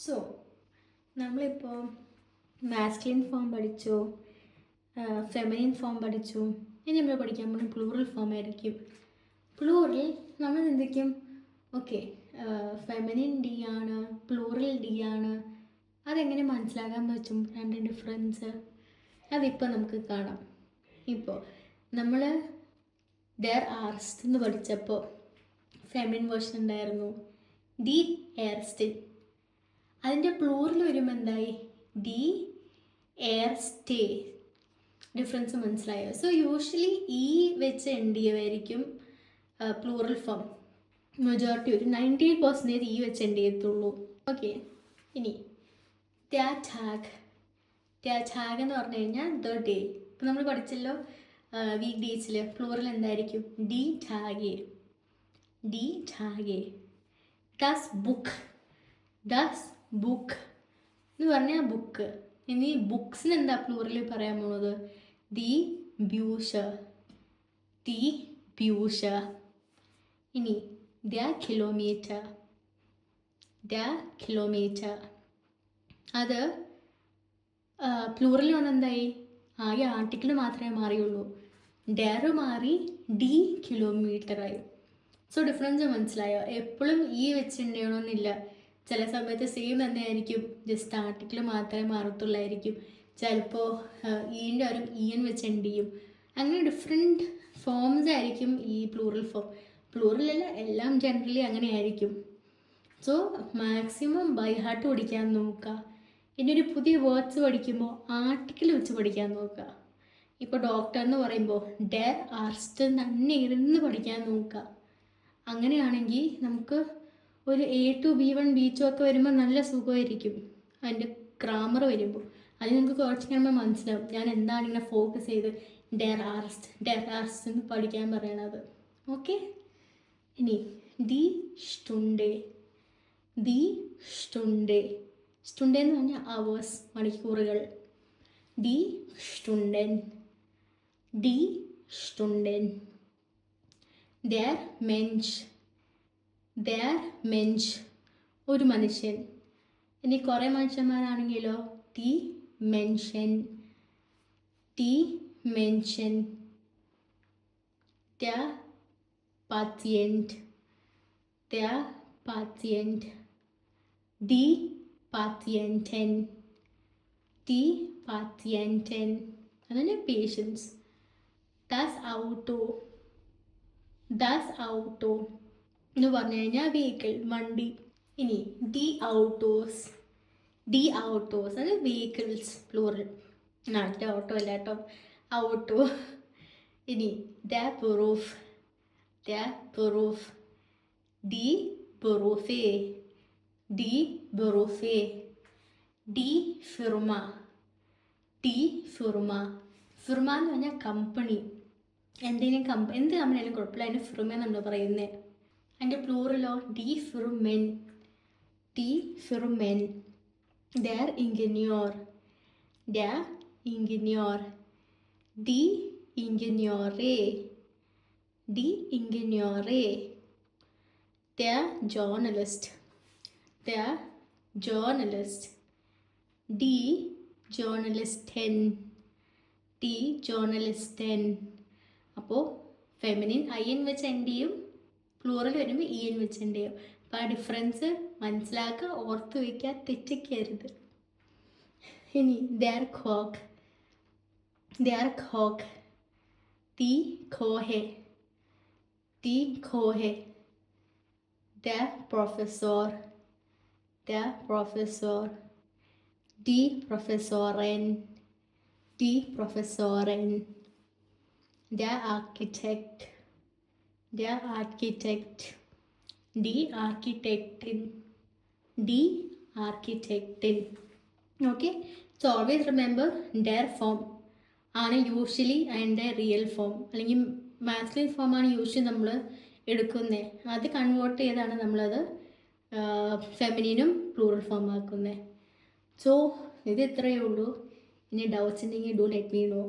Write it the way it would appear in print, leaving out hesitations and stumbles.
So നമ്മളിപ്പോൾ masculine form പഠിച്ചു, feminine form പഠിച്ചു. ഇനി നമ്മൾ പഠിക്കാൻ പോകുന്നത് പ്ലൂറൽ ഫോം ആയിരിക്കും. പ്ലൂറൽ നമ്മൾ ചിന്തിക്കും, ഓക്കെ ഫെമിനിൻ ഡി ആണ്, പ്ലൂറൽ ഡി ആണ്, അതെങ്ങനെ മനസ്സിലാകാമെന്ന് വെച്ചും രണ്ട് ഡിഫറൻസ് അതിപ്പോൾ നമുക്ക് കാണാം. ഇപ്പോൾ നമ്മൾ ഡെർ ആർസ്റ്റ് എന്ന് പഠിച്ചപ്പോൾ ഫെമിനിൻ വേർഷൻ ഉണ്ടായിരുന്നു, ഡി എയർസ്റ്റിൻ. അതിൻ്റെ പ്ലൂറൽ വരുമ്പോൾ എന്തായി, ഡി എയർ സ്റ്റേ. ഡിഫറൻസ് മനസ്സിലായോ? സോ യൂഷ്വലി ഈ വെച്ച് എൻഡ് ചെയ്യുമായിരിക്കും പ്ലൂറൽ ഫോം. മെജോറിറ്റി ഒരു 98% ഈ വെച്ച് എൻഡ് ചെയ്യത്തുള്ളൂ. ഓക്കെ, ഇനി der Tag എന്ന് പറഞ്ഞു കഴിഞ്ഞാൽ ദ ഡേ. ഇപ്പം നമ്മൾ പഠിച്ചല്ലോ വീക്ക് ഡേയ്സിൽ പ്ലൂറൽ എന്തായിരിക്കും, ഡി ടാഗെ. ദസ് ബുക്ക് എന്ന് പറഞ്ഞാൽ ബുക്ക്. ഇനി ബുക്സിന് എന്താ പ്ലൂറൽ പറയാൻ പോകുന്നത്, ദി ബ്യൂഷ. ഇനി ദ കിലോമീറ്റർ. അത് പ്ലൂറൽ വന്നെന്തായി, ആകെ ആർട്ടിക്കിൾ മാത്രമേ മാറിയുള്ളൂ. ഡെർ മാറി ഡി കിലോമീറ്ററായി. സോ ഡിഫറൻസ് മനസ്സിലായോ? എപ്പോഴും ഈ വെച്ചിട്ടുണ്ടെന്നില്ല. ചില സമയത്ത് സെയിം തന്നെ ആയിരിക്കും, ജസ്റ്റ് ആർട്ടിക്കിൾ മാത്രമേ മാറത്തുള്ളായിരിക്കും. ചിലപ്പോൾ ഈൻ്റെ വരും ഇഎൻ വെച്ച് എൻഡ് ചെയ്യും. അങ്ങനെ ഡിഫറെൻറ്റ് ഫോംസ് ആയിരിക്കും ഈ പ്ലൂറൽ ഫോം. പ്ലൂറലല്ല, എല്ലാം ജനറലി അങ്ങനെ ആയിരിക്കും. സോ മാക്സിമം ബൈ ഹാർട്ട് പഠിക്കാൻ നോക്കുക. ഇനി ഒരു പുതിയ വേർഡ്സ് പഠിക്കുമ്പോൾ ആർട്ടിക്കിൾ വെച്ച് പഠിക്കാൻ നോക്കുക. ഇപ്പോൾ ഡോക്ടർ എന്ന് പറയുമ്പോൾ ഡെർ ആർസ്റ്റ് തന്നെ ഇരുന്ന് പഠിക്കാൻ നോക്കുക. അങ്ങനെയാണെങ്കിൽ നമുക്ക് ഒരു A to B1 B2 ഒക്കെ വരുമ്പോൾ നല്ല സുഖമായിരിക്കും. അതിൻ്റെ ഗ്രാമർ വരുമ്പോൾ അത് നിങ്ങൾക്ക് കുറച്ച് കഴിയുമ്പോൾ മനസ്സിലാവും ഞാൻ എന്താണ് ഇങ്ങനെ ഫോക്കസ് ചെയ്ത് ഡെർ ആർസ്റ്റ് എന്ന് പഠിക്കാൻ പറയണത്. ഓക്കെ, ഇനി ദി ഷ്ടുണ്ടെ എന്ന് പറഞ്ഞാൽ അവേഴ്സ്, മണിക്കൂറുകൾ. ദി ഷ്ടുണ്ടൻ. ദർ മെൻഷ് ഒരു മനുഷ്യൻ. ഇനി കുറേ മനുഷ്യന്മാരാണെങ്കിലോ ടി മെൻഷൻ. Der Patient. Die Patientin. അതന്നെ പേഷ്യൻസ്. Das Auto എന്ന് പറഞ്ഞു കഴിഞ്ഞാൽ വെഹിക്കിൾ, വണ്ടി. ഇനി ഡി ഔട്ടോസ് അത് വെഹിക്കിൾസ് പ്ലൂറൽ. നാട്ടിലെ ഓട്ടോ അല്ല കേട്ടോ, ഔട്ടോ. ഇനി ദ ബറൂഫ്. ഡി ബറൂഫെ. ഡി ഫിർമ എന്ന് പറഞ്ഞാൽ കമ്പനി. എന്ത് കമ്പനിയായാലും കുഴപ്പമില്ല, അതിൻ്റെ ഫിർമ നമ്മൾ പറയുന്നത്. അതിൻ്റെ പ്ലൂറലോ ഡി ഫിർമെൻ. ദർ ഇൻജിനിയർ. ഡി ഇൻജിനിയറെ. ദ ജേർണലിസ്റ്റ്. ഡി ജേർണലിസ്റ്റൻ. അപ്പോൾ ഫെമിനിൻ IN വെച്ച് എൻഡ് ചെയ്യും, പ്ലൂറൽ വരുമ്പോൾ EN വെച്ച് എൻഡ് ചെയ്യും. അപ്പോൾ ആ ഡിഫറൻസ് മനസ്സിലാക്കുക, ഓർത്ത് വയ്ക്കുക, തെറ്റിക്കരുത്. ഇനി ദർ കോക്ക്. തി ഖോഹെ. ദ പ്രൊഫസർ. ഡി പ്രൊഫസോറൻ. ദ ആർക്കിടെക്ട്. ഡി ആർക്കിടെക്റ്റിൻ. ഓക്കെ, സോ ഓൾവേസ് റിമെമ്പർ ഡെർ ഫോം ആണ് യൂഷ്വലി അതിൻ്റെ റിയൽ ഫോം, അല്ലെങ്കിൽ മാസ്കുലിൻ ഫോമാണ് യൂഷ്വലി നമ്മൾ എടുക്കുന്നത്. അത് കൺവേർട്ട് ചെയ്താണ് നമ്മളത് ഫെമിനിനും പ്ലൂറൽ ഫോം ആക്കുന്നത്. സോ ഇത് ഇത്രയേ ഉള്ളൂ. ഇനി ഡൗട്ട്സ് ഉണ്ടെങ്കിൽ ഡു ലെറ്റ് മീ നോ.